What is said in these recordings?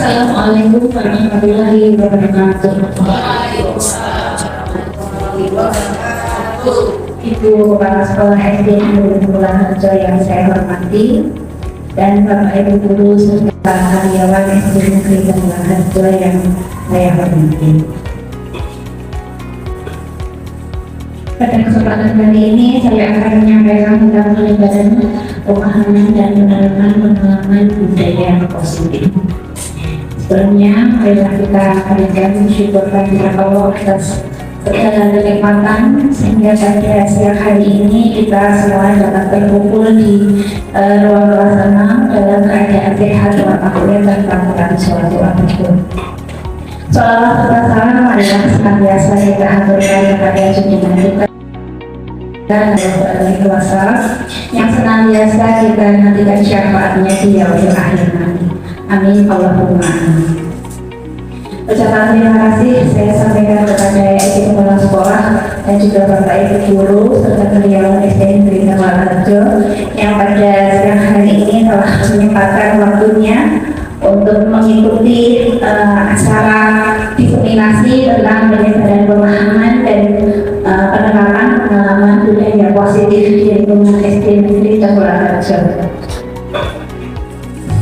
Assalamualaikum warahmatullahi wabarakatuh. Ibu Kepala Sekolah SD Negeri Pulang Harjo yang saya hormati, dan Bapak Ibu Guru serta karyawan SD Negeri Pulang Harjo yang saya hormati. Pada kesempatan kali ini saya akan menyampaikan tentang penyebaran pemahaman dan penerapan pengalaman budaya yang positif. Sebelumnya, marilah kita panjatkan syukur kehadirat Allah atas segala kenikmatan sehingga pada siang hari ini kita semua dapat berkumpul di ruang kelas 6 dalam keadaan sehat walafiat tanpa kurang suatu apapun. Salawat serta salam marilah senantiasa kita aturkan kepada junjungan kita dan Allah kuasa yang senantiasa kita nantikan syafaatnya di yaumil akhir nanti. Amin Allahumma amin. Ucapan terima kasih saya sampaikan kepada SD Kepala Sekolah dan juga Bapak Ibu Guru serta karyawan SD Negeri Pulang Harjo yang pada siang hari ini telah menyempatkan waktunya untuk mengikuti acara diseminasi tentang penyebaran pemahaman dan penerapan pengalaman budaya positif di lingkungan SD Negeri Pulang Harjo.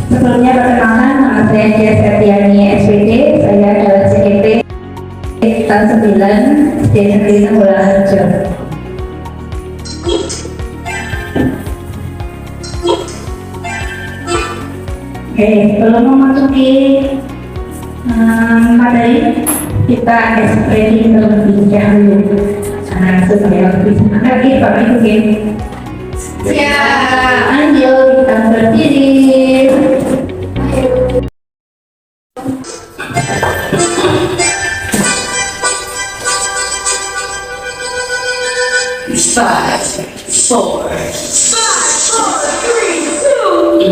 Sebelumnya perkenalkan, nama saya Dia Septiani SPD, saya adalah CGP tahun 9 SD Negeri Pulang Harjo. Oke, sebelum memasuki materi, kita SPD terlebih dahulu supaya lebih semangat Pak Ibu. Siap, ayo kita berdiri. Five, four, three, two.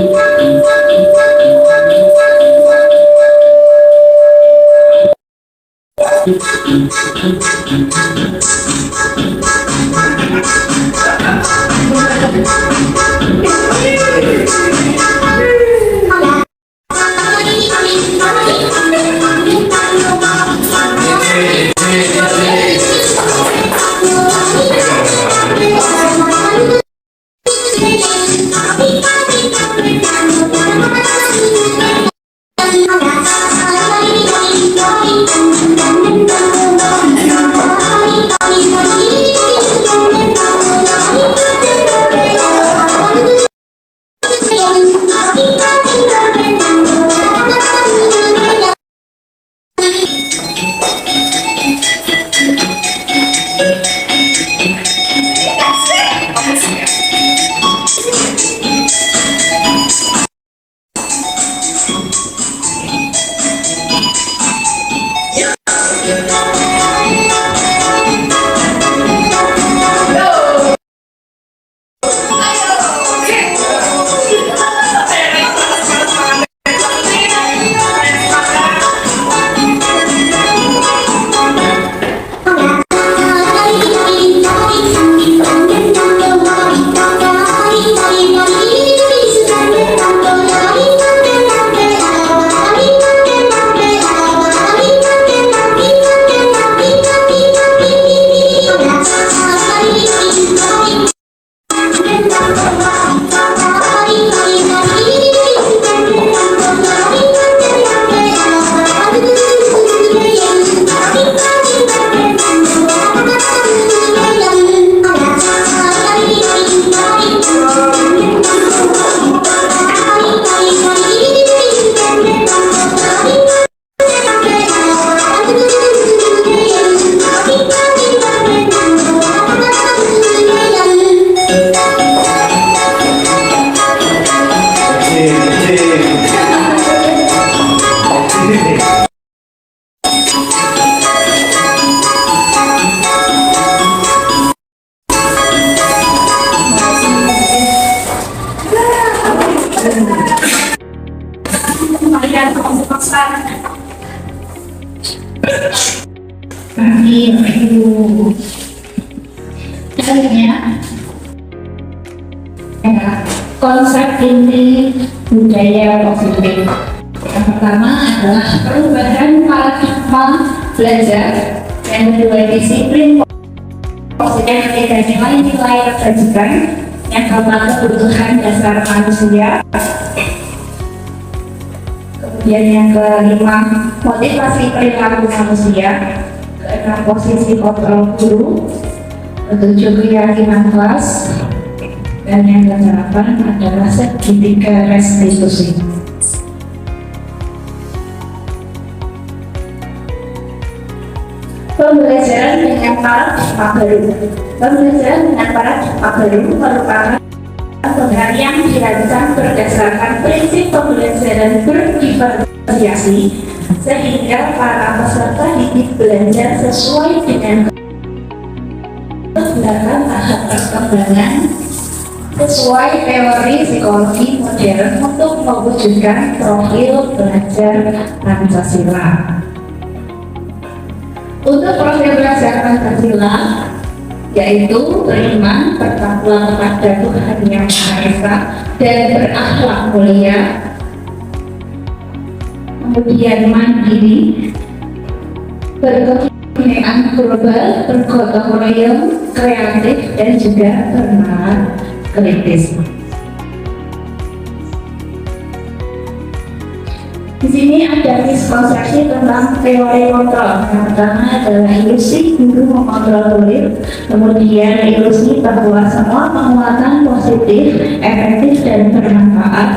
Konsep inti budaya positif. pertama adalah perubahan paradigma belajar, yang kedua disiplin positif dan nilai-nilai kebajikan, yang keempat kebutuhan dasar manusia, kemudian yang kelima motivasi perilaku manusia, keenam posisi kontrol guru, ketujuh keyakinan kelas, dan yang kedelapan adalah segitiga restitusi. Pembelajaran dengan paradigma baru. Pembelajaran dengan paradigma baru merupakan pembelajaran yang dirancang berdasarkan prinsip pembelajaran berdiferensiasi, sehingga para peserta didik belajar sesuai dengan belakang tahap perkembangan sesuai teori psikologi modern untuk mewujudkan profil belajar Pancasila. Untuk profil belajar Pancasila yaitu beriman, bertakwa kepada Tuhan Yang Maha Esa dan berakhlak mulia, kemudian mandiri, berkepentingan global, bergotong royong, kreatif, dan juga bernalar kritis. Di sini ada miskonsepsi tentang teori kontrol. Yang pertama adalah ilusi guru mengontrol murid, kemudian ilusi bahwa semua penguatan positif, efektif, dan bermanfaat,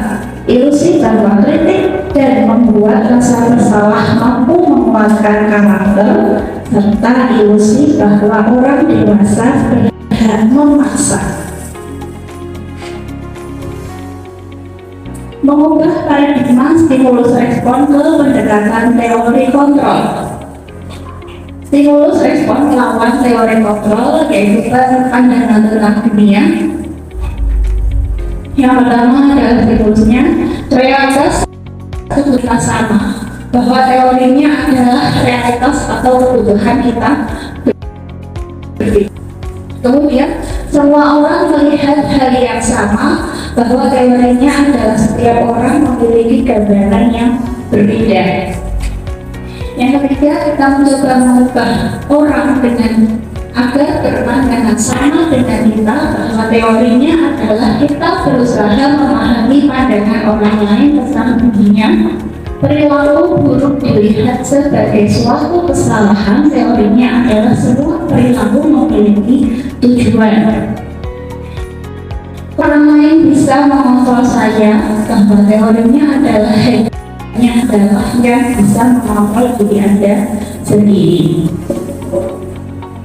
ilusi bahwa kritik dan membuat rasa bersalah mampu menguatkan karakter, serta ilusi bahwa orang dewasa berhak memaksa. Mengubah paradigma stimulus respon ke pendekatan teori kontrol. Stimulus respon melawan teori kontrol yaitu pandangan tentang dunia. Yang pertama adalah stimulusnya realitas kebutuhan sama, bahwa teorinya adalah realitas atau kebutuhan kita. Kemudian semua orang melihat hal yang sama, bahwa teorinya adalah setiap orang memiliki gambaran yang berbeda. Yang ketiga, kita mencoba mengubah orang dengan agar berpandangan sama dengan kita, bahwa teorinya adalah kita berusaha memahami pandangan orang lain tentang dunia. Perilaku buruk dilihat sebagai suatu kesalahan, teorinya adalah semua perilaku memiliki tujuan. Orang lain bisa mengontrol saya, bahwa teorinya adalah hanya adalah yang bisa mengontrol diri Anda sendiri.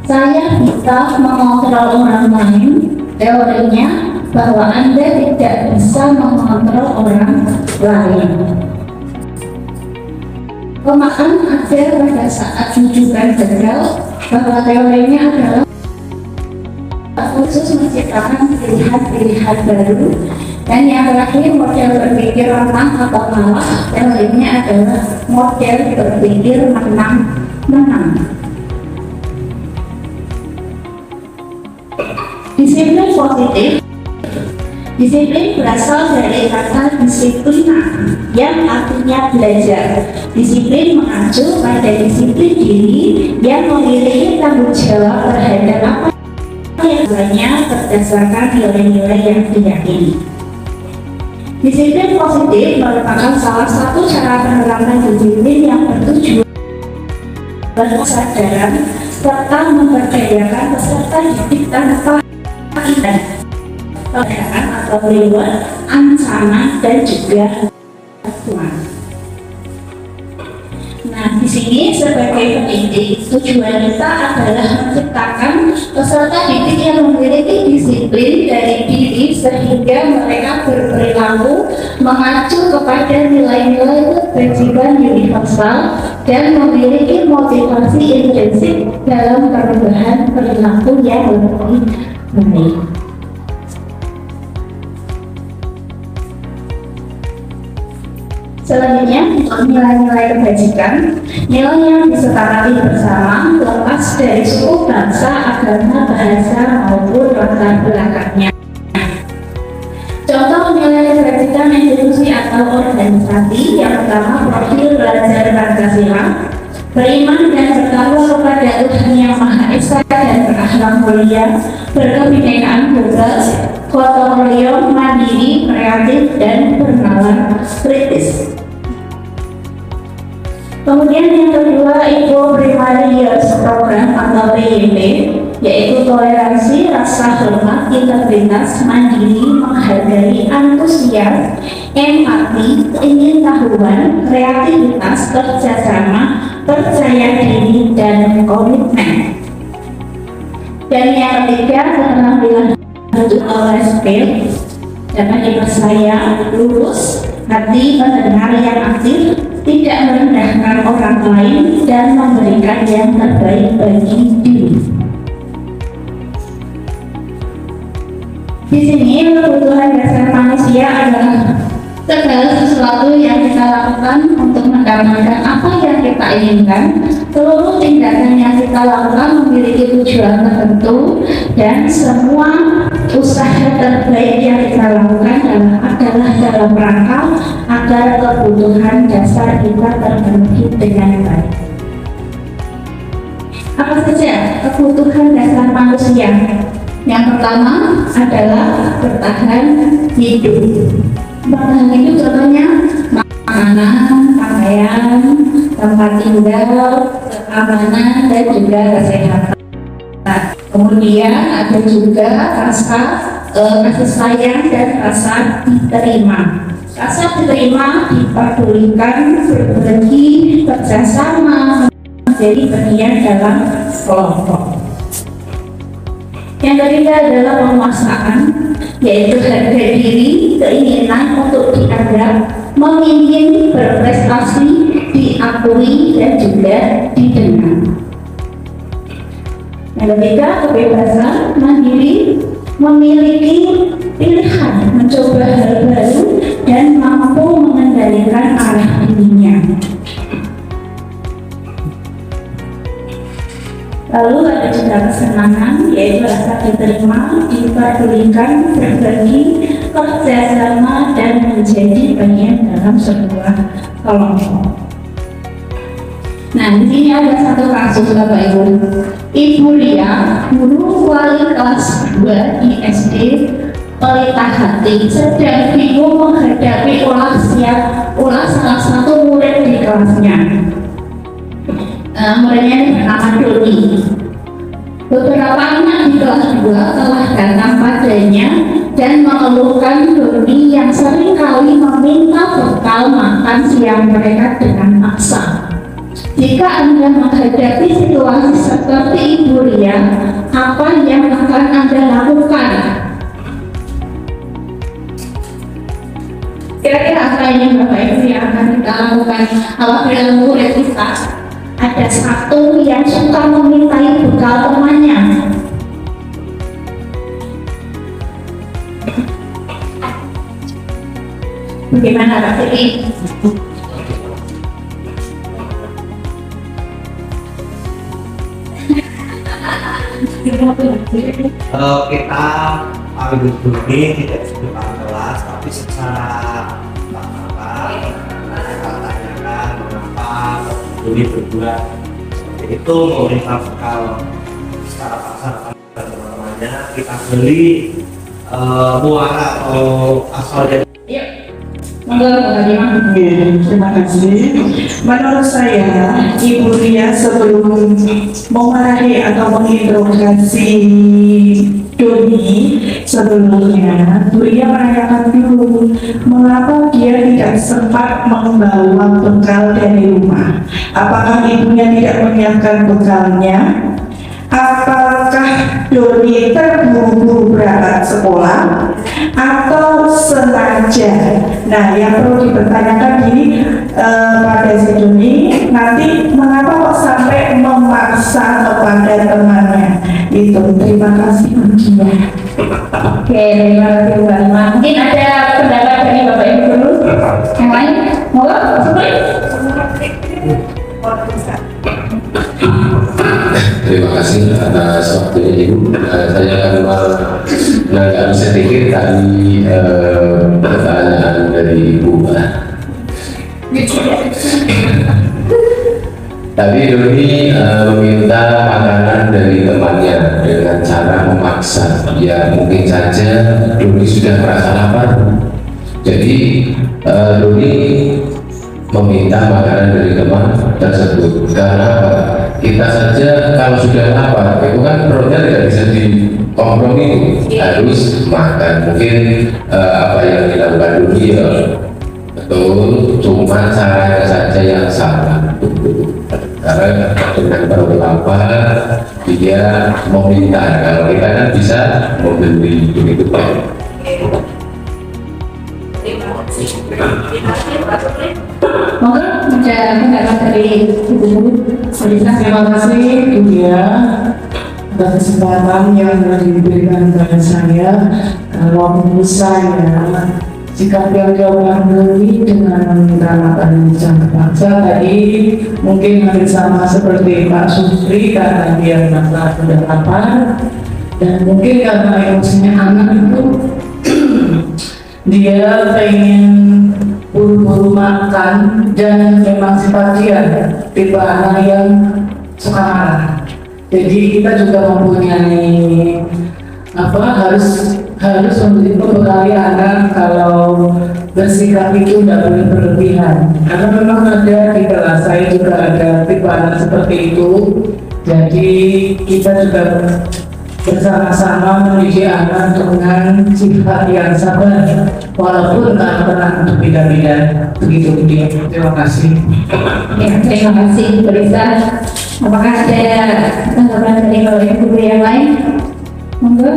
Saya bisa mengontrol orang lain, teorinya bahwa Anda tidak bisa mengontrol orang lain. Pemahaman ada pada saat rujukan gagal, bahwa teorinya adalah khusus menciptakan pilihan-pilihan baru. Dan yang terakhir, model berpikir menang atau kalah, teorinya adalah model berpikir menang. Disiplin positif. Disiplin berasal dari kata disiplina yang artinya belajar. Disiplin mengacu pada disiplin diri yang memiliki tanggung jawab terhadap apa yang banyak berdasarkan nilai-nilai yang diyakini. Disiplin positif merupakan salah satu cara penerapan disiplin yang bertujuan kesadaran serta memberdayakan peserta didik tanpa keadaan atau reward, ancaman, dan juga hukuman. Nah, di sini sebagai pendidik, tujuan kita adalah menciptakan peserta didik yang memiliki disiplin dari diri sehingga mereka berperilaku mengacu kepada nilai-nilai kewajiban universal dan memiliki motivasi intensif dalam perubahan perilaku yang lebih baik. Selanjutnya, nilai-nilai kebajikan, nilai yang disepakati bersama lepas dari suku, bangsa, agama, bahasa, maupun latar belakangnya. Contoh nilai kebajikan institusi atau organisasi. Yang pertama, profil belajar Pancasila, beriman dan bertakwa kepada Tuhan Yang Maha Esa dan berakhlak mulia, berkebinekaan bebas, gotong royong, mandiri, kreatif, dan bernalar kritis. Kemudian yang kedua, Eco Primary Years Program atau PYP, yaitu toleransi, rasa hormat, integritas, mandiri, menghargai, antusias, empati, keingintahuan, kreativitas, kerjasama, percaya diri, dan komitmen. Dan yang ketiga, keterampilan oleh skill, dapat dipercaya, lurus, hati mendengar yang aktif, tidak merendahkan orang lain, dan memberikan yang terbaik bagi diri. Di sini kebutuhan dasar manusia adalah segala sesuatu yang kita lakukan untuk mendapatkan apa yang kita inginkan. Seluruh tindakan yang kita lakukan memiliki tujuan tertentu, dan semua usaha terbaik yang kita lakukan adalah dalam rangka agar kebutuhan dasar kita terpenuhi dengan baik. Apa saja kebutuhan dasar manusia? Yang pertama adalah bertahan hidup. Bertahan hidup contohnya makanan, pakaian, tempat tinggal, keamanan, dan juga kesehatan. Kemudian ada juga rasa kasih sayang dan rasa diterima. Rasa diterima diperdulikan, berbagi, kerjasama, menjadi bagian dalam kelompok. Yang ketiga adalah penguasaan, yaitu harga diri, keinginan untuk dianggap, memimpin, berprestasi, diakui, dan juga didengar. Yang ketiga, kebebasan, mandiri, memiliki pilihan, mencoba hal baru, dan mampu mengendalikan arah dirinya. Lalu ada juga kesenangan, yaitu rasa diterima, diperdulikan, berbagi, kerjasama, dan menjadi bagian dalam sebuah kelompok. Nah, di sini ada satu kasus Bapak Ibu. Ibu Lia, guru wali kelas 2 di SD Pelita Hati, sedang bingung menghadapi ulah salah satu murid di kelasnya. Muridnya bernama Doni. Beberapa anak di kelas 2 telah datang padanya dan mengeluhkan Doni yang seringkali meminta bekal makan siang mereka dengan paksa. Jika Anda menghadapi situasi seperti Ibu Lia, apa yang akan Anda lakukan? Kira-kira apa yang Bapak Ibu yang akan kita lakukan apabila murid kita ada satu yang suka memintai bekal temannya? Bagaimana Pak Siti? Kita ambil Doni tidak di depan kelas, tapi secara kita tanyakan mengapa Doni berbuat seperti itu, meminta bekal secara paksa dan teman-temannya. Kita beli muara atau asalnya. Terima kasih. Menurut saya, Ibu Lia sebelum memarahi atau menginterogasi Doni, sebelumnya Bu Lia menanyakan dulu mengapa dia tidak sempat membawa bekal dari rumah. Apakah ibunya tidak menyiapkan bekalnya? Apakah Doni terburu-buru berangkat sekolah atau sengaja? Nah, yang perlu dipertanyakan ini pada si Doni, nanti mengapa kok sampai memaksa kepada temannya? Itu. Terima kasih Mbak. Oke, terima kasih Mbak Lima. Mungkin ada pendapat dari Bapak Ibu dulu. Yang lain? Mau sebut? Terima kasih atas waktunya Ibu. Saya menanggapi sedikit tadi pertanyaan dari Ibu. Tapi Doni meminta makanan dari temannya dengan cara memaksa. Ya mungkin saja Doni sudah merasa lapar. Jadi Doni meminta makanan dari teman tersebut. Karena apa? Kita saja kalau sudah lapar itu kan perutnya tidak bisa dikompromi, harus makan. Mungkin apa yang dilakukan Doni ya betul, cuma caranya saja yang salah. Karena dengan perut lapar dia meminta, kalau kita kan bisa membeli begitu Pak. Monggo ada pendapat dari Ibu Terima kasih Bu Dia atas kesempatan yang diberikan kepada saya. Kalau menurut saya sikap yang dilakukan Doni dengan meminta makanan secara terpaksa tadi mungkin hampir sama seperti Pak Supri karena dia merasa sudah lapar, dan mungkin karena emosinya anak itu dia pengen buru-buru makan, dan memang sifat dia tipe anak yang suka marah. Jadi kita juga mempunyai harus membekali anak kalau bersikap itu tidak boleh berlebihan, karena memang ada di kelas saya juga ada tipe anak seperti itu. Jadi kita juga bersama-sama mendidik anak dengan sifat yang sabar, walaupun anak-anak berbeda-beda. Begitu dia. Terima kasih. Ya, terima kasih Bu Risa. Apakah ada tanggapan dari Bapak Ibu yang lain? Monggo.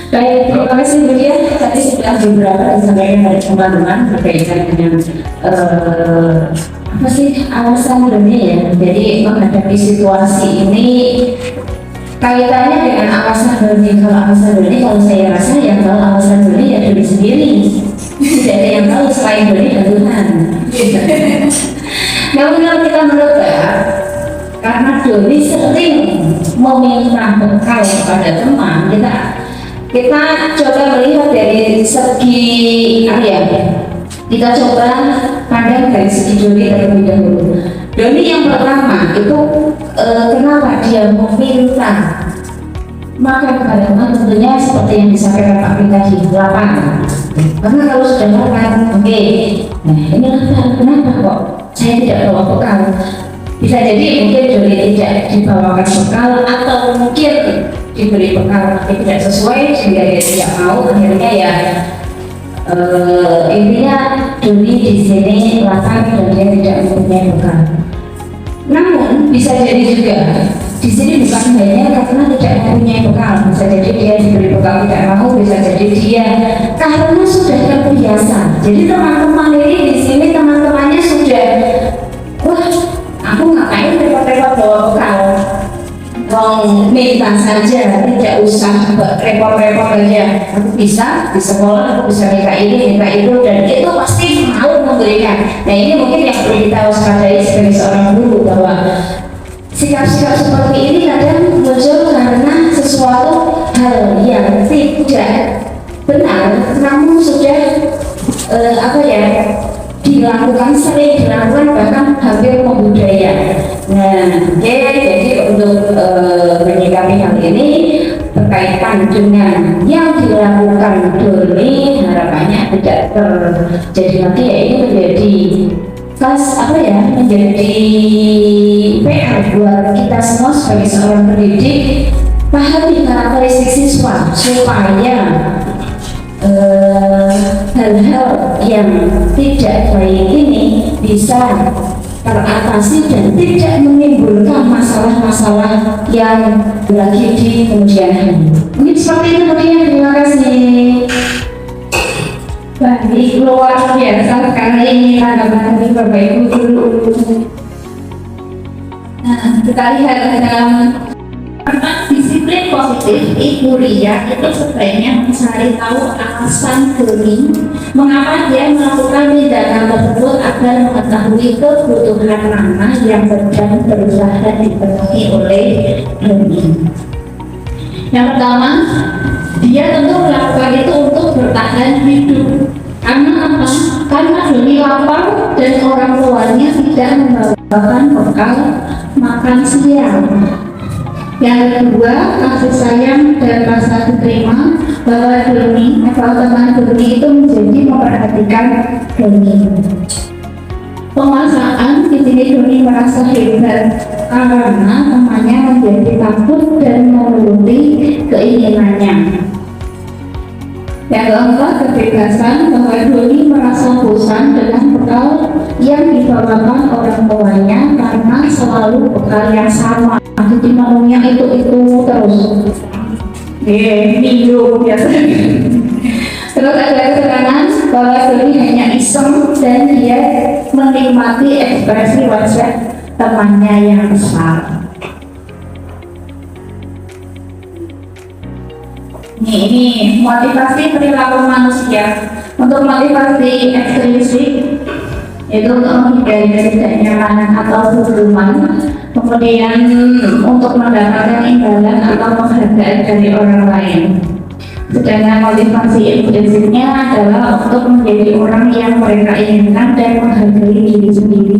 Baik, terima kasih Bu Dia. Tadi sudah beberapa disampaikan dari teman-teman berkaitan dengan apa sih alasan Doni ya. Jadi menghadapi situasi ini kaitannya dengan alasan Doni. Kalau alasan Doni, kalau saya rasa yang tahu alasan Doni ya Doni sendiri. Tidak ada yang tahu selain Doni dan Tuhan. Namun kalau kita menebak, karena Doni sering meminta bekal kepada teman, kita coba melihat dari segi apa ya? Kita coba pandang dari segi Doni terlebih dahulu. Doni yang pertama itu kenapa dia meminta makan kepada teman, tentunya seperti yang disampaikan Pak Pin tadi, lapar. Karena kalau sudah lapar, oke. Nah ini lapar, kenapa kok saya tidak bawa bekal? Bisa jadi mungkin Doni tidak dibawakan bekal, atau mungkin diberi bekal tapi tidak sesuai sehingga dia tidak mau. Akhirnya ya intinya Doni di sini lapar dan dia tidak mempunyai bekal. Namun bisa jadi juga di sini bukan hanya karena tidak mempunyai bekal, bisa jadi dia diberi bekal tidak mau, bisa jadi dia karena sudah terbiasa. Jadi teman-teman ini di sini teman-temannya sudah, wah aku ngapain repot-repot bawa bekal, minta saja, tidak usah repot-repot aja. Aku bisa di sekolah, aku bisa minta ini, minta itu, dan itu pasti mau memberikan. Nah ini mungkin yang perlu kita waspadai sebagai seorang guru, bahwa sikap-sikap seperti ini kadang muncul karena sesuatu hal yang tidak benar, namun sudah dilakukan, sering dilakukan, bahkan hampir membudaya. Nah, jadi untuk menyikapi hal ini berkaitan dengan yang dilakukan Doni, harapannya tidak terjadi lagi, ya ini menjadi menjadi PR buat kita semua sebagai seorang pendidik. Pahami karakteristik siswa supaya hal-hal yang tidak baik ini bisa teratasi dan tidak menimbulkan masalah-masalah yang lagi di kemudian hari. Mungkin seperti itu kemudian. Terima kasih. Baik, luar biasa sekali ini tanggapan dari Bapak Ibu dulu. Nah, kita lihat dalam disiplin positif, Ibu Ria itu sebaiknya mencari tahu alasan Doni mengapa dia melakukan tindakan tersebut agar mengetahui kebutuhan mana yang sedang berusaha dipenuhi oleh Doni. Yang pertama, dia tentu melakukan itu untuk bertahan hidup. Karena apa? Karena Doni lapar dan orang tuanya tidak membawakan bekal makan siang. Yang kedua, kasih sayang dan rasa diterima bahwa Doni atau teman Doni itu menjadi memperhatikan Doni. Penguasaan di sini Doni merasa hebat karena temannya menjadi takut dan menuruti keinginannya. Yang keempat, kebebasan bahwa Doni merasa bosan dengan bekal yang dibawakan orang tuanya karena selalu bekal yang sama. Jadi maunya itu terus. Minggu biasanya. Terus ada keterangan bahwa Doni hanya iseng dan dia menikmati ekspresi wajah temannya yang besar. Ini motivasi perilaku manusia. Untuk motivasi ekstrinsik itu untuk menghindari ketidaknyamanan atau kegemaran, kemudian untuk mendapatkan imbalan atau penghargaan dari orang lain. Sedangkan motivasi intrinsiknya adalah untuk menjadi orang yang mereka inginkan dan menghargai diri sendiri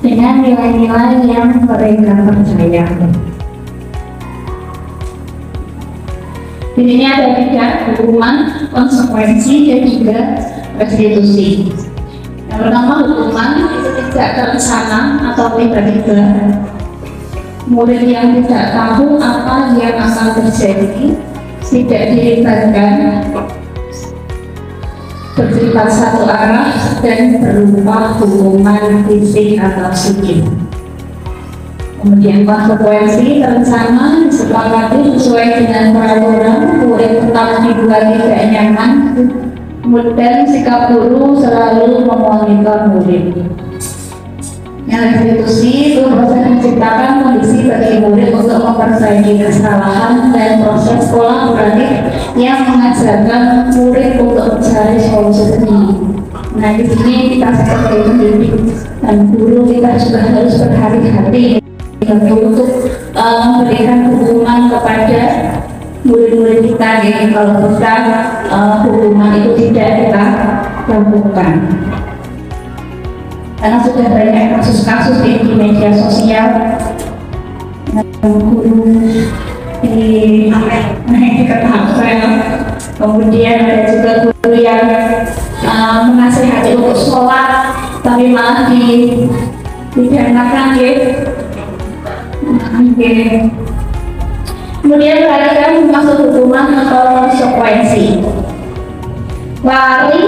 dengan nilai-nilai yang mereka percaya. Di sini ada 3, hukuman, konsekuensi, dan juga restitusi. Yang pertama, hukuman itu tidak terencana atau tiba-tiba. Murid yang tidak tahu apa yang akan terjadi, tidak dilibatkan, bersifat satu arah, dan berupa hukuman fisik atau psikis. Kemudian konsekuensi terencana disepakati sesuai dengan peraturan, murid tetap dibuat tidak nyaman, dan sikap guru selalu memonitor murid. Yang restitusi itu proses menciptakan kondisi bagi murid untuk memperbaiki kesalahan dan proses kolaboratif yang mengajarkan murid untuk mencari solusi. Nah, di sini kita sebagai pendidik dan guru kita juga harus berhati-hati untuk memberikan hukuman kepada murid-murid kita ya. Kalau kita hukuman itu tidak kita lakukan, karena sudah banyak kasus-kasus di media sosial guru diketahui, kemudian ada juga guru yang menasihati untuk sholat tapi malah dipidanakan ya. Kemudian perhatikan maksud hukuman atau konsekuensi. Lari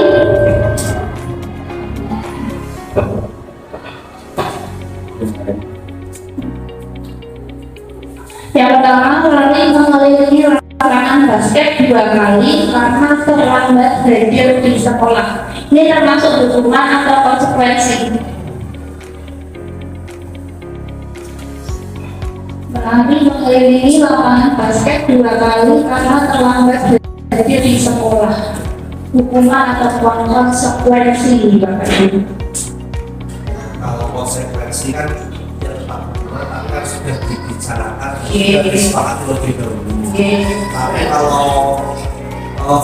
yang pertama, lari mengelilingi lapangan basket 2 kali karena terlambat belajar di sekolah. Ini termasuk hukuman atau konsekuensi. Lari mengelilingi lapangan basket 2 kali karena terlambat belajar di sekolah. Hukuman atau konsekuensi, Bapak Ibu. Kalau konsekuensi kan kan sudah dibicarakan, sudah disepakati lebih dahulu. Tapi kalau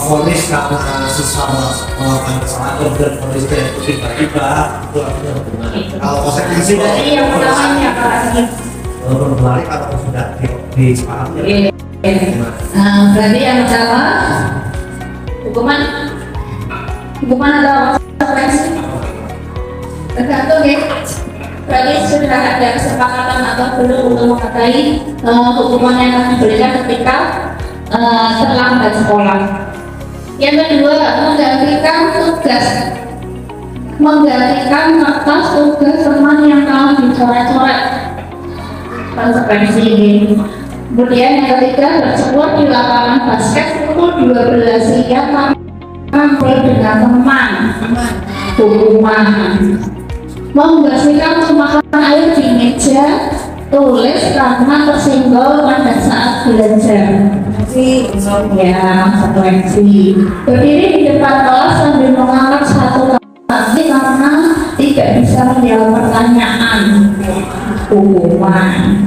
vonis karena siswa melakukan kesalahan dan vonis itu tiba-tiba itu artinya hubungan. Kalau konsekuensi jadi yang pertamanya apa lagi? Berbalik atau sudah disepakati. Nah, berarti yang pertama hukuman atau konsekuensi tergantung ya. Berarti sudah ada kesepakatan atau belum untuk mengetahui hukuman yang akan diberikan ketika terlambat sekolah. Yang kedua, menggantikan atas tugas teman yang telah dicoret-coret, konsekuensi ini. Kemudian yang ketiga, bercebur di lapangan basket pukul 12 siang tampil dengan teman, hukuman. Membersihkan tumpahan air di meja tulis karena tersenggol pada saat belajar. Ya, seleksi. Berdiri di depan kelas sambil mengangkat satu kaki karena tidak bisa menjawab pertanyaan. Hukuman.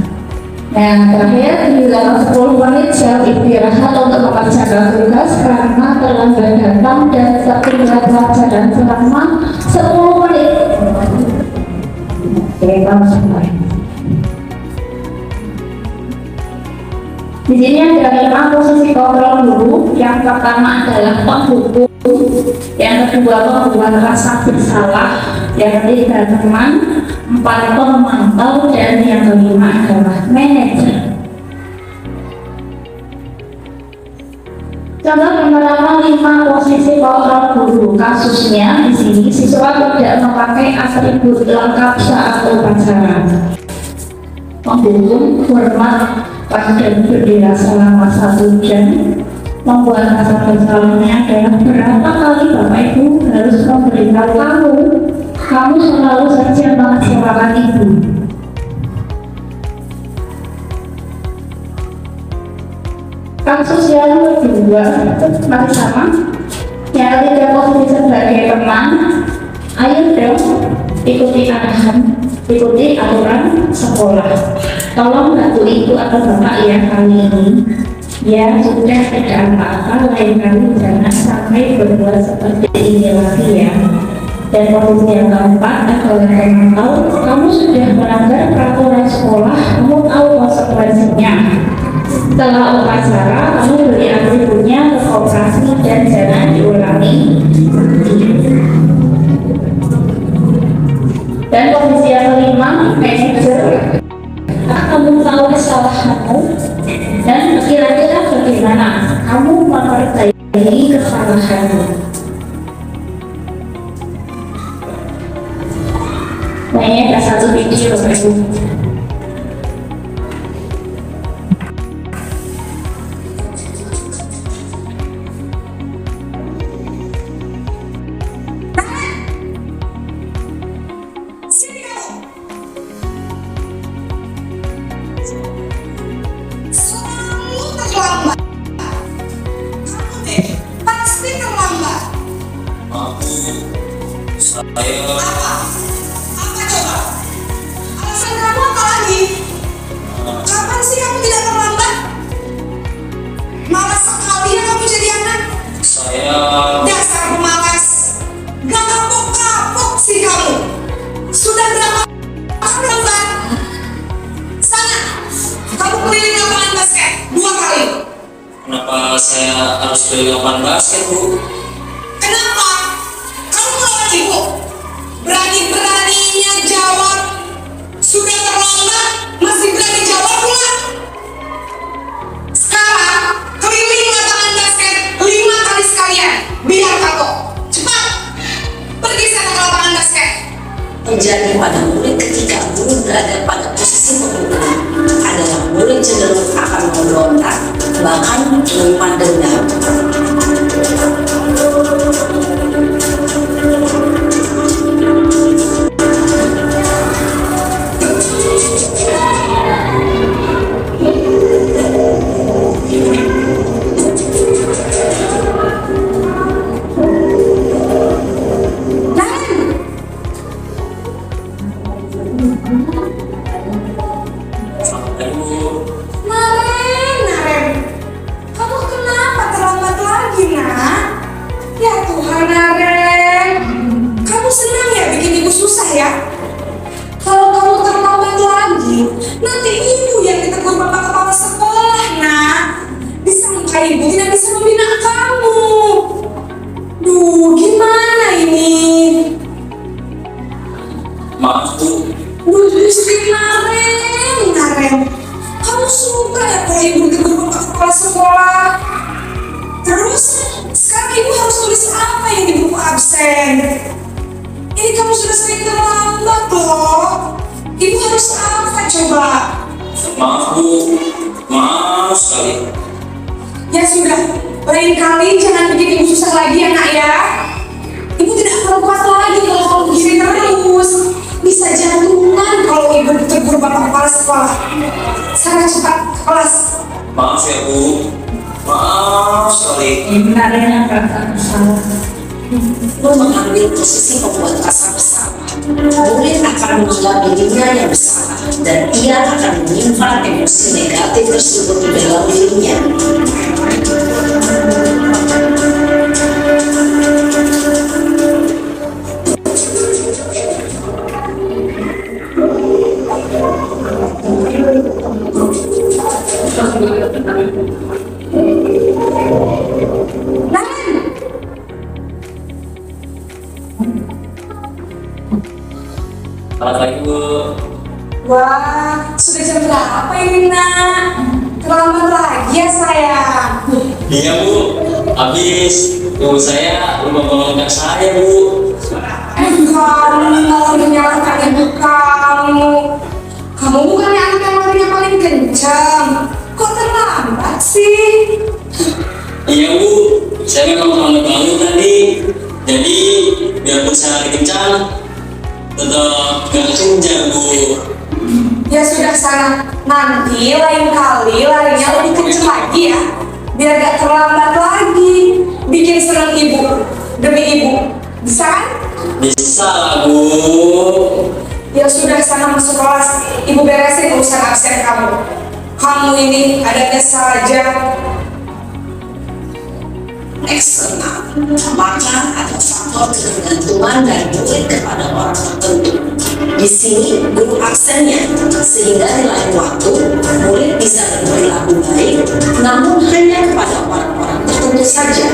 Nah, terakhir dilakukan 10 menit jam istirahat untuk mengerjakan tugas karena terlambat datang dan tertinggal pelajaran selama 10 menit. Oke, langsung mulai. Di sini ada 5 posisi kontrol guru. Yang pertama adalah penghukum, yang kedua pembuat rasa bersalah, yang ketiga teman, 4 pemantau, dan yang kelima adalah manajer. Contoh penerapan 5 posisi kontrol guru. Kasusnya di sini siswa tidak memakai atribut lengkap saat upacara. Penghukum hormat pada bendera selama 1 jam. Membuat rasa bersalahnya adalah berapa kali Bapak Ibu harus memberitahu kamu selalu saja mengecewakan Ibu. Kasus yang kedua masih sama. Yang ketiga posisi sebagai teman. Ayo dong ikuti arahan, ikuti aturan sekolah. Tolong bantu ibu atau bapak ya kali ini. Ya sudah, tidak apa-apa, lain kali jangan sampai berbuat seperti ini lagi ya. Dan posisi yang keempat adalah memantau. Kamu sudah melanggar peraturan sekolah, kamu tahu konsekuensinya. Setelah upacara, kamu beri atributnya ke koperasi dan jangan diulangi. Dan posisi yang kelima, manajer. Kamu tahu kesalahanmu dan kira-kira bagaimana kamu memperbaiki kesalahanmu. Nah, ini ada satu video baru. Apa? Apa coba? Alasan kamu apa lagi? Kapan sih kamu tidak terlambat? Malas sekali ya kamu jadi anak. Dasar pemalas. Gak kapok-kapok sih kamu. Sudah berapa kali terlambat? Sana, kamu keliling lapangan basket 2 kali. Kenapa saya harus keliling lapangan basket, Bu? Kenapa? Kamu melawan ibu. Berani-beraninya jawab. Sudah terlambat, masih berani jawab pula. Sekarang, keliling lapangan basket 5 kali sekalian. Biar kapok. Cepat. Pergi sana ke lapangan basket. Terjadi pada murid ketika guru berada pada posisi penghukum adalah murid cenderung akan memberontak, bahkan menyimpan dendam. Naren, kamu kenapa terlambat lagi, nak? Ya Tuhan, Naren, kamu senang ya bikin ibu susah ya? Kalau kamu terlambat lagi, nanti ibu yang ditegur bapak kepala sekolah, nak. Disangka ibu tidak bisa membina kamu. Duh, gimana ini? Maaf, Bu. Duh, justru Naren, kamu suka ya kalau ibu ditegur bapak kepala sekolah? Terus, sekarang ibu harus tulis apa yang di buku absen? Ini kamu sudah sering terlambat loh. Ibu harus apa coba? Maaf, Bu. Maaf sekali. Ya sudah, lain kali jangan bikin ibu susah lagi ya nak ya. Ibu tidak akan kuat lagi kalau kamu begini terus. Bisa jantungan kalau ibu ditegur bapak kepala sekolah. Sekarang cepat ke kelas. Maaf, ya Bu. Maaf sekali. Naren yang perasaan salah. Lo mengambil posisi pembuat rasa bersalah. Murid akan menganggap dirinya yang bersalah dan ia akan menyimpan emosi negatif tersebut di dalam dirinya. Selamat pagi Bu. Wah, sudah jam berapa ini nak? Terlambat lagi ya sayang. Iya Bu, habis ibu saya lupa bangunkan saya Bu. Kamu malah menyalahkan ibu kamu. Kamu bukannya anak yang larinya paling kencang. Kok terlambat sih? Iya Bu, saya memang terlambat bangun tadi. Jadi biarpun saya lari kencang, tetap gak kencang Bu. Ya sudah sana, nanti lain kali larinya lebih kencang lagi ya. Biar gak terlambat lagi. Bikin senang ibu demi ibu. Bisa kan? Bisa lah Bu. Ya sudah sana masuk kelas. Ibu beresin urusan absen kamu. Kamu ini ada saja. Eksternal, maka ada faktor ketergantungan dari murid kepada orang tertentu. Di sini guru aksennya, sehingga di lain waktu murid bisa berperilaku baik, namun hanya kepada orang-orang tertentu saja.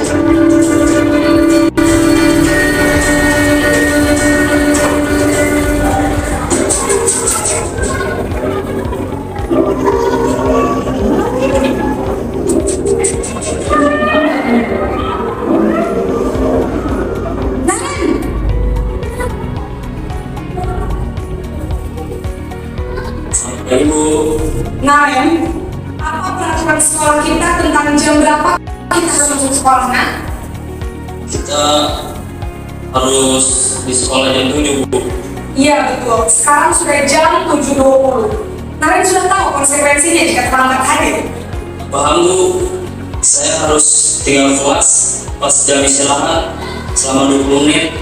Ya Bu. Naren, apa peraturan sekolah kita tentang jam berapa kita harus masuk sekolah, nak? Kita harus di sekolah jam 7 Bu. Iya betul, sekarang sudah jam 7.20. Naren sudah tahu konsekuensinya jika terlambat hadir. Paham Bu, saya harus tinggal kelas pas jam istirahat selama 20 menit.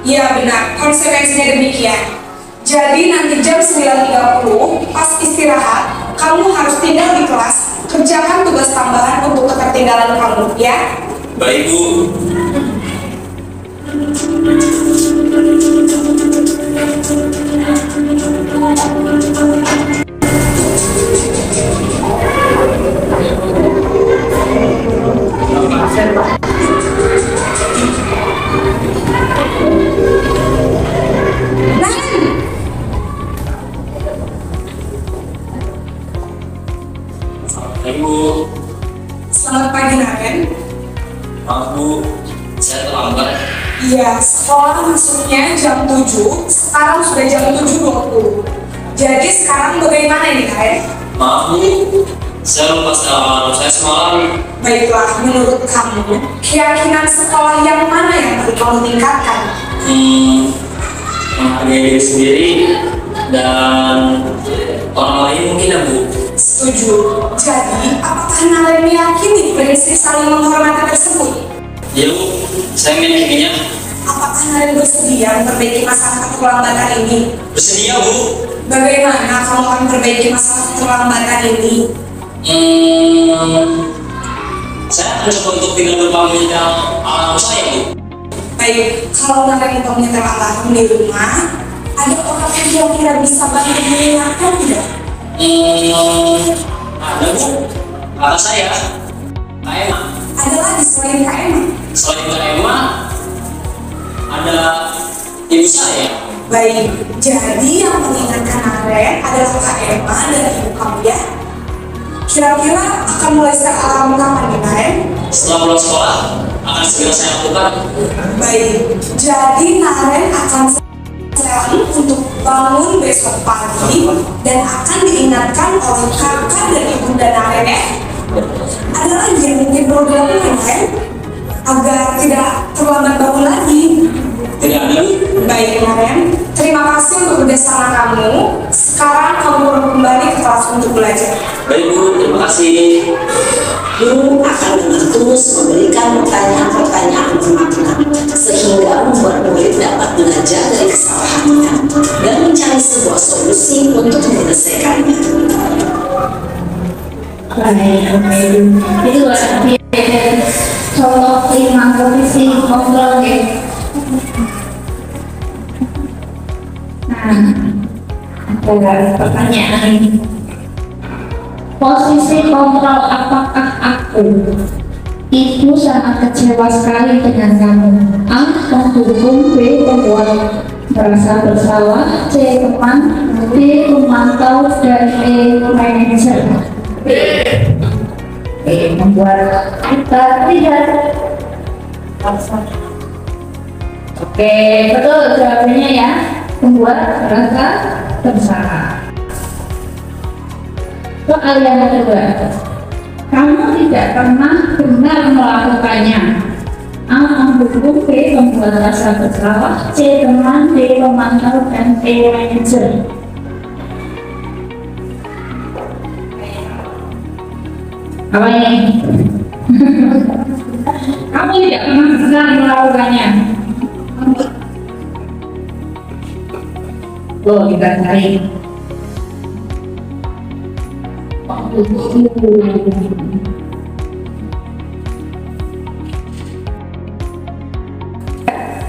Iya benar, konsekuensinya demikian. Jadi nanti jam 9.30 pas istirahat, kamu harus tinggal di kelas, kerjakan tugas tambahan untuk ketertinggalan kamu, ya? Baik Bu. Baik Bu. Selamat pagi, Naren. Maaf Bu, saya terlambat. Iya, sekolah masuknya jam 7, sekarang sudah jam 7.20. Jadi sekarang bagaimana ini, Naren? Maaf Bu, saya lupa alarm saya semalam. Baiklah, menurut kamu, keyakinan sekolah yang mana yang perlu kamu tingkatkan? Menghargai diri sendiri dan orang lain mungkin ya Bu. Setuju. Jadi, apakah Naren meyakini prinsip saling menghormati tersebut? Ya Bu, saya meyakininya. Apakah Naren bersedia memperbaiki masalah keterlambatan ini? Bersedia Bu. Bagaimana kamu akan memperbaiki masalah keterlambatan ini? Saya akan coba untuk tidak berpamit dengan anak saya Bu. Baik, kalau Naren umpamanya terlambat di rumah, ada orang yang kira-kira bisa bantu mengingatkan tidak? Ada Bu, kata saya, Kak Emma. Ada lagi selain Kak Emma? Selain Kak Emma, ada ibu saya. Baik, jadi yang mengingatkan Naren adalah Kak Emma dan ibu kamu ya? Kira-kira akan mulai start alarm kapan nih, Naren? Setelah pulang sekolah, akan segera saya lakukan. Baik, jadi Naren akan sekarang untuk bangun besok pagi dan akan diingatkan oleh kakak dan ibunda Naren ya. Ada lagi yang mungkin perlu dilakukan Naren agar tidak terlambat bangun lagi. Tidak ada Bu. Baik Naren, terima kasih untuk kerjasama kamu. Sekarang kamu kembali ke kelas untuk belajar. Baik Bu, terima kasih. Guru akan dengan tulus memberikan pertanyaan-pertanyaan bermakna sehingga membuat murid dapat belajar dari kesalahannya dan mencari sebuah solusi untuk menyelesaikannya. Baik, itu berarti contoh 5 posisi kontrol ya. Nah, ada pertanyaan ini. Posisi kontrol apakah aku? Ibu sangat kecewa sekali dengan kamu. A. Mendukung. B. Membuat merasa bersalah. C. Teman. D. Pemantau. Dan E. Manajer. B. Membuat kita tidak. Oke, betul jawabannya ya. Membuat merasa bersalah. Soal yang kedua, kamu tidak pernah benar melakukannya. A. Mendukung. B. Membuat rasa bersalah. C. Teman. D. Pemantau. Dan E. Manajer. Apa ini? Kamu tidak pernah benar melakukannya. Loh, kita cari.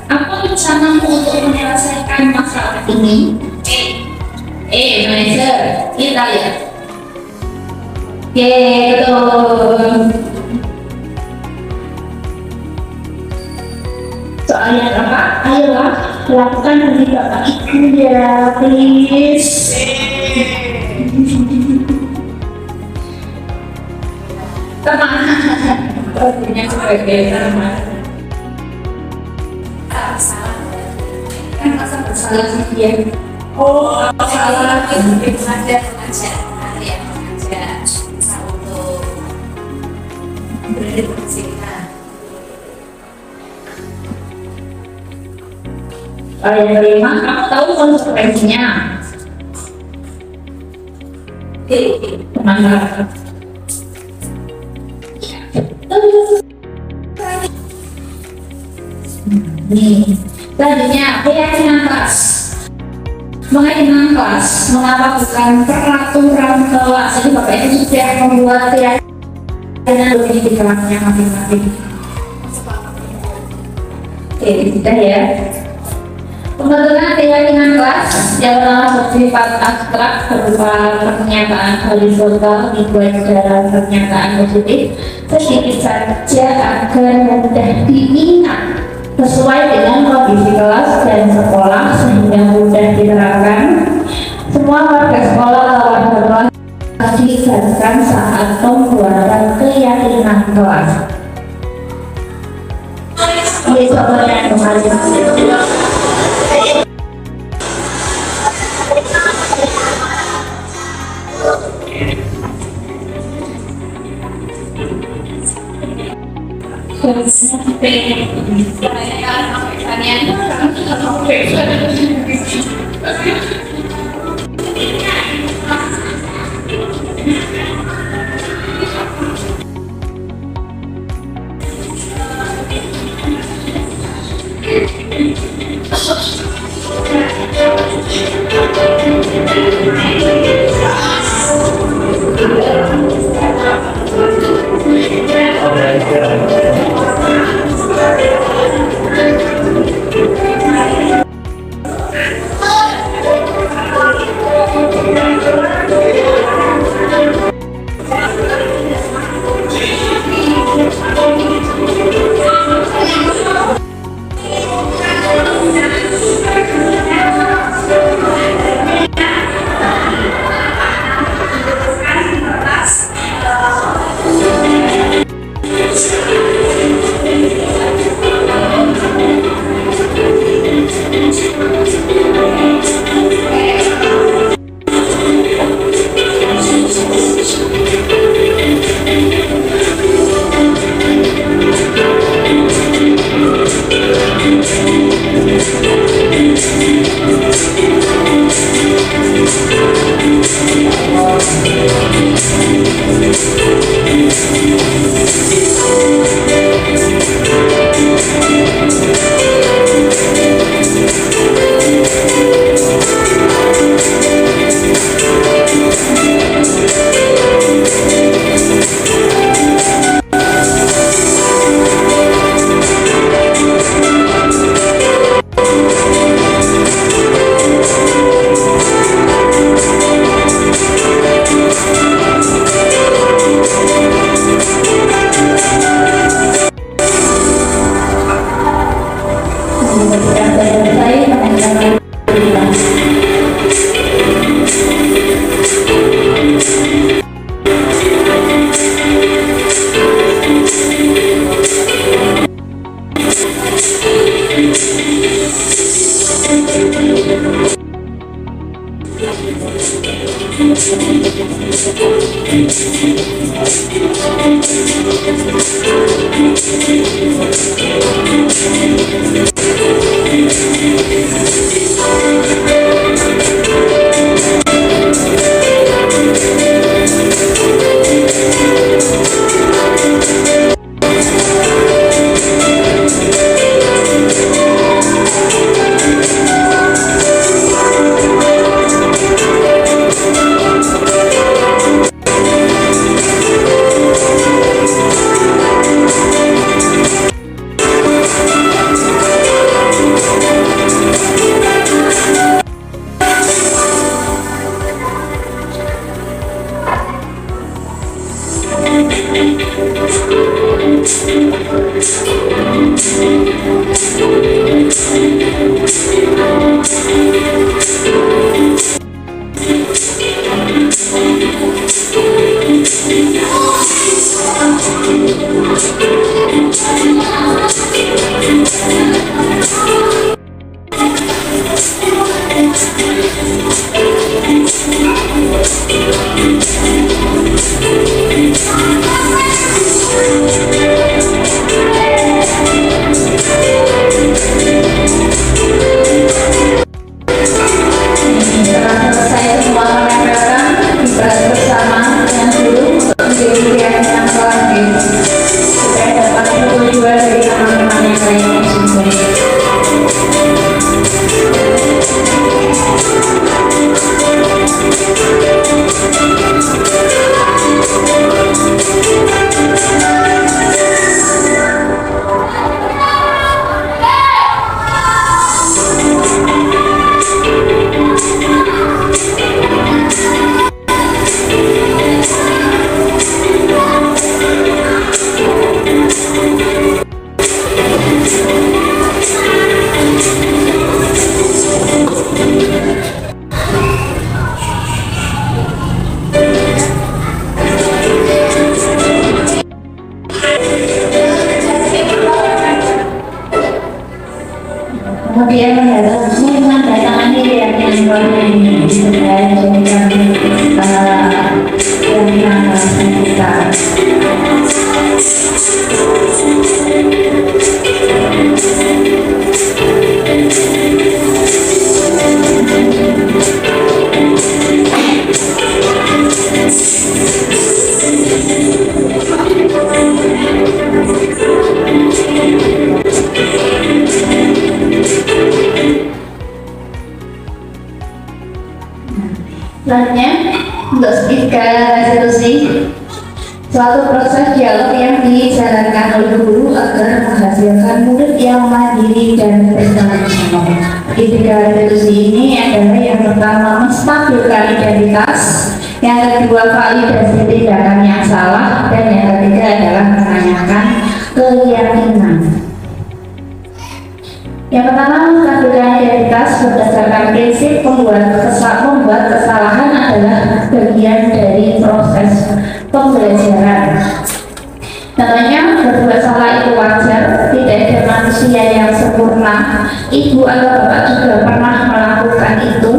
Apa rencanamu untuk menyelesaikan masalah ini? Manajer, kita ya. Oke, betul. Soalnya apa? Ayolah, lakukan dari Bapak Ibu ya, please. Teman, artinya sebagai teman. Kan masa bersalah sih dia. Oh, salah. Ada pengajar, ya pengajar bisa untuk berdiskusikan. Yang kelima, kamu tahu konsekuensinya. Teman-teman. Nih, selanjutnya keyakinan kelas. Keyakinan kelas, mengapa bukan peraturan kelas? Jadi Bapak Ibu sudah membuat keyakinan di kelasnya masing-masing. Oke, sudah ya. Pembentukan keyakinan kelas yang bersifat abstrak berupa pernyataan horizontal dibuat dalam pernyataan positif sedikit saja agar mudah diingat sesuai dengan kondisi kelas dan sekolah sehingga mudah diterapkan. Semua warga sekolah kawan-kawan dilibatkan saat pembuatan keyakinan kelas. Ini contohnya kemarin. Setelah selesai semua menempelkan, dibahas bersama dengan guru untuk menjadi kegiatan selanjutnya supaya dapat bertujuan dari teman-teman yang lainnya juga. Kemudian mendatangkan diri yang ini supaya jadikan yang kita. Selanjutnya, untuk tiga restitusi, suatu proses dialog yang dijalankan oleh guru agar menghasilkan murid yang mandiri dan bertanggung jawab. Di tiga restitusi ini adalah yang pertama menstabilkan identitas, yang kedua validasi tindakan yang salah, dan yang ketiga adalah menanyakan keyakinan. Yang pertama, menstabilkan identitas berdasarkan prinsip membuat kesalahan adalah bagian dari proses pembelajaran. Contohnya, berbuat salah itu wajar, tidak ada manusia yang sempurna. Ibu atau bapak juga pernah melakukan itu.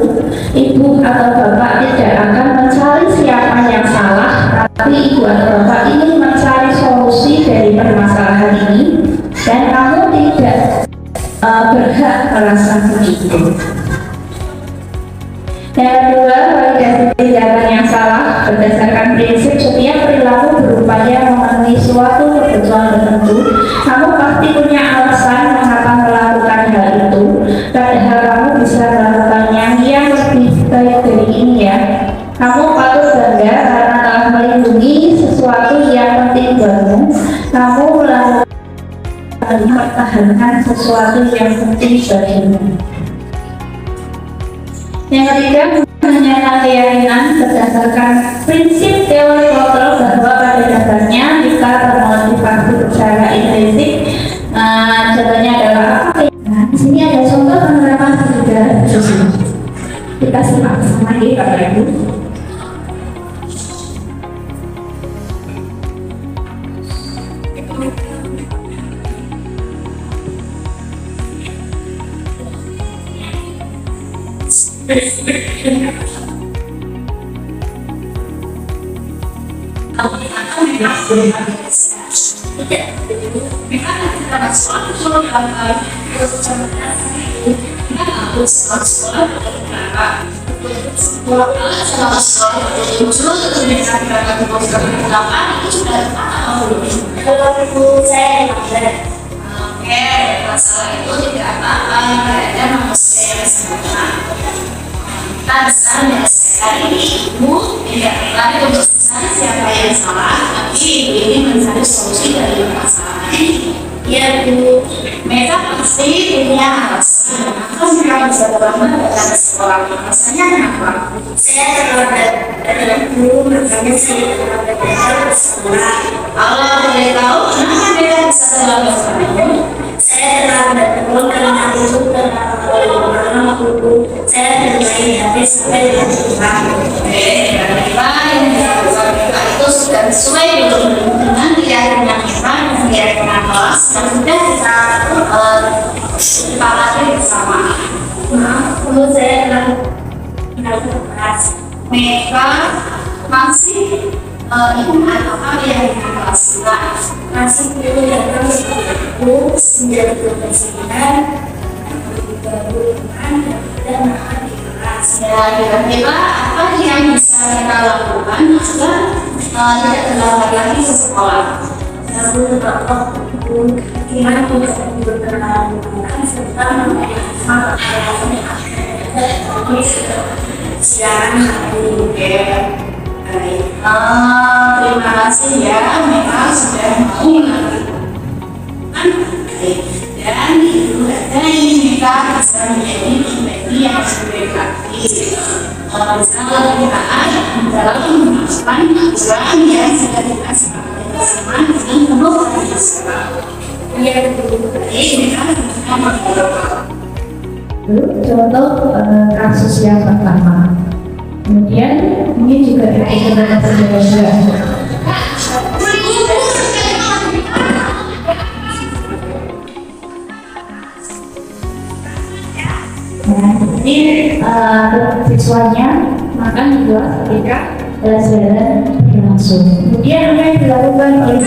Ibu atau bapak tidak akan mencari siapa yang salah, tapi ibu atau bapak ingin mencari solusi dari permasalahan ini, dan kamu tidak berhak merasa begitu. Yang kedua, validasi tindakan yang salah berdasarkan prinsip setiap perilaku berupaya memenuhi suatu kebutuhan tertentu. Kamu pasti punya alasan mengapa melakukan hal itu, padahal kamu bisa melakukannya yang lebih baik dari ini ya. Kamu patut bangga karena telah melindungi sesuatu yang penting buatmu. Kamu mempertahankan sesuatu yang penting bagimu. Yang ketiga, menyatakan keyakinan berdasarkan prinsip teori kontrol bahwa pada dasarnya kita termotivasi secara intrinsik. Contohnya adalah apa? Di sini ada contoh penerapan tiga restitusi. Kita simak bersama ya, Bapak Ibu. Oke, masalah itu tidak apa-apa, ada manusia yang sempurna. Kita bisa menyelesaikan ibu tidak tertarik untuk mencari siapa yang salah, tapi ibu ini mencari solusi dari masalah ini. Ya Bu, mereka pasti punya alasan. Kenapa mereka bisa terlambat datang ke sekolah? Alasannya kenapa? Saya terlambat datang Bu, makanya saya terlambat datang ke sekolah. Kalau boleh tahu, kenapa mereka bisa terlambat datang? Saya terlambat datang karena itu terlalu Bu. Saya bermain HP sampai dengan rumah. Baiklah, yang dilakukan itu sudah sesuai dengan keyakinan kita dan keyakinan kelas dan sudah kita sepakati bersama. Perlu saya keras. Mereka masih ingat apa yang kita lakukan. Masih perlu datang ke 9:29 dan makan di kelas. Ya, kira-kira apa yang bisa kita lakukan agar tidak terlambat lagi ke sekolah? Lalu tetap gimana kita berkenalan serta mengenai siaran terima kasih ya, memang sudah mau melakukan dan itu ada ini kita bisa menjadi pribadi yang lebih praktis. Misalnya kita dalam menerapkan aturan yang sudah kita sepakati bersama dengan penuh kebiasaan. Yang baik mereka bisa melakukan. Contoh kasus yang pertama. Kemudian ini juga kita juga. Ini siswanya makan di kelas ketika pelajaran berlangsung. Kemudian apa yang dilakukan oleh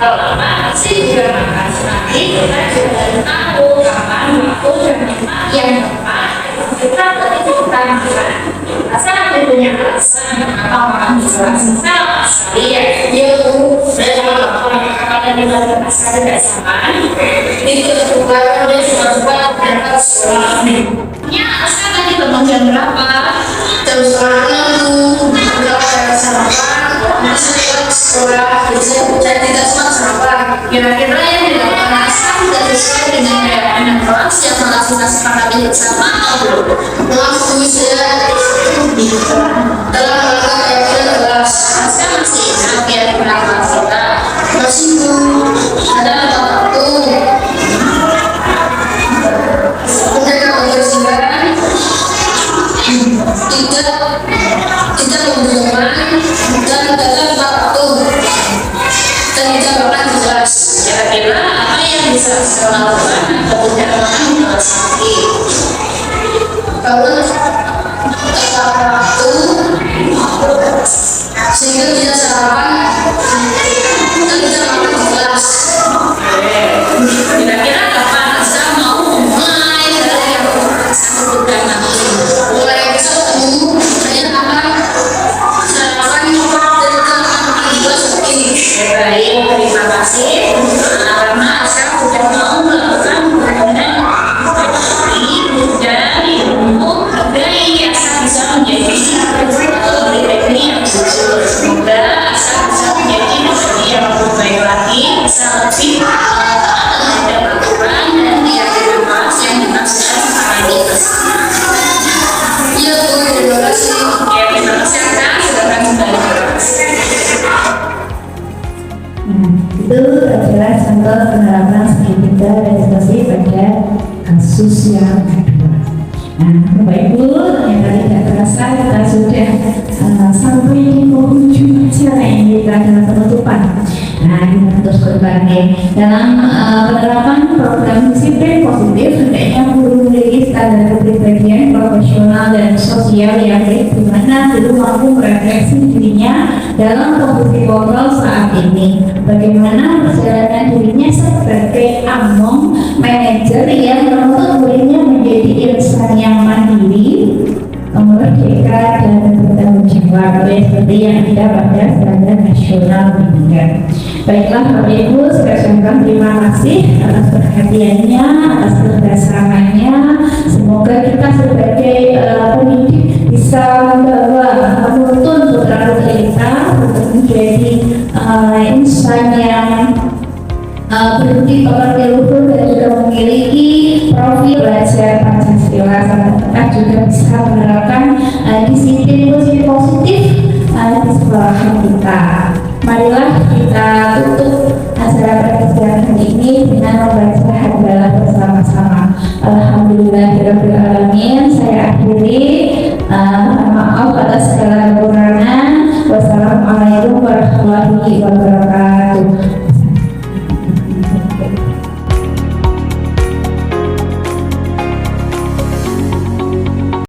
kalau lama sih juga makan nanti kita sudah tahu kapan waktu dan tempat yang tepat kita begitu kita makan asal kita punya alasan apa makan di kelas misal iya dalam orang di dalam asal tidak sama itu terbuka oleh sekolah berangkat sekolah ya asal tadi bangun jam berapa jam 6 berangkat sarapan masuk sekolah dan tidak sempat sarapan. Kira-kira yang dilakukan asal sudah sesuai dengan keadaan kelas yang melakukan sepakati bersama atau belum? Mengakui sudah dalam rangka keyakinan kelas asal masih ingat keyakinan kelas kita masih ada waktu mereka membersihkan tidak membuang dan dalam waktu dan tidak makan jelas. Kira-kira apa yang bisa kita lakukan atau tidak makan jelas nanti? Kalau tepat waktu sehingga tidak sarapan dan tidak makan jelas. Kira-kira kapan Asa mau mulai dari yang saya sebutkan nanti? Mulai besok hanya akan sarapan dan makan jelas begini. Baik, terima kasih karena Asa sudah mau melakukan pembangunan dari untuk harga yang Asa bisa menjadi pribadi yang jujur. Semoga Asa bisa menjadi pribadi yang lebih baik lagi, bisa lebih terhadap aturan dan keyakinan kelas yang kita sudah sepakati bersama. Iya Bu, terima kasih. Ya, terima kasih Asa, silakan kembali ke kelas. Itu adalah contoh penerapan kita realisasi pada kasus yang kedua. Nah, Bapak Ibu, yang tadi tidak terasa kita sudah terus berbanding. Dalam penerapan program disiplin positif, hendaknya guru memiliki standar kepribadian profesional dan sosial yang baik, di mana guru mampu merefleksi dirinya dalam posisi kontrol saat ini. Bagaimana perjalanan dirinya sebagai among manajer yang menuntut muridnya menjadi insan yang mandiri, merdeka dan bertanggung jawab, seperti yang ada pada standar nasional pendidikan. Baiklah Bapak Ibu, saya ucapkan terima kasih atas perhatiannya, atas kebersamannya. Semoga kita sebagai pendidik bisa membawa, menuntun putra-putri kita untuk menjadi insan yang berbudi pekerti luhur dan juga memiliki profil belajar Pancasila, sampai kita juga bisa menerapkan disiplin positif di sekolah kita. Marilah kita tutup acara pertemuan hari ini dengan membaca hamdalah bersama-sama. Alhamdulillahirabbil alamin. Saya akhiri.